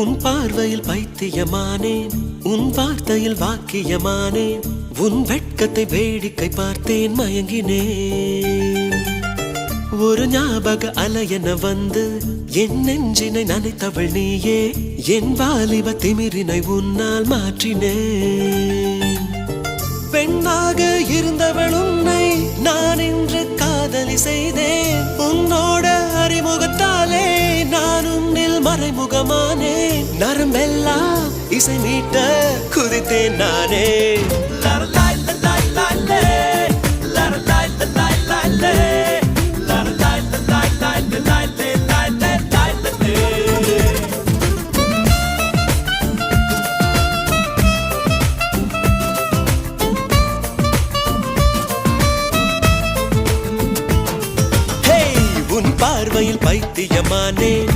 உன் பார்வையில் பைத்தியமானேன், உன் வார்த்தையில் வாக்கியமானேன், உன் வெட்கத்தை வேடிக்கை பார்த்தேன் மயங்கினேன். ஒரு ஞாபக அலையென வந்து என் நெஞ்சினை நனைத்தவள் நீயே, என் வாலிப திமிரினை உன்னால் மாற்றினேன். பெண்ணாக இருந்தவள் உன்னை நான் இன்று காதலி செய்தேன். உன்னோட அறிமுகத்தாலே நான் உன்னில் மறைமுகமானேன். நரம்பெல்லாம் இசை மீட்ட குதித்தேன் நானே. உன் பார்வையில் பைத்தியமானேன்,